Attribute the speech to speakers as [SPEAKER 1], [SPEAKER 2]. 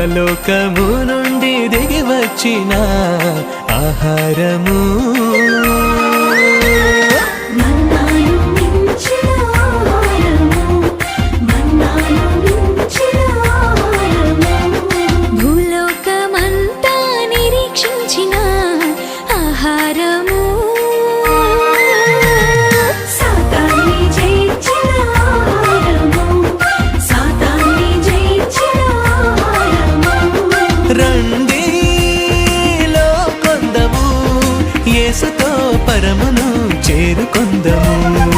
[SPEAKER 1] పరలోకము నుండి దిగి వచ్చిన ఆహారము
[SPEAKER 2] భూలోకమంతా నిరీక్షించిన ఆహారము
[SPEAKER 1] రండి లోకొందము యేసుతో పరమును చేరుకొందము.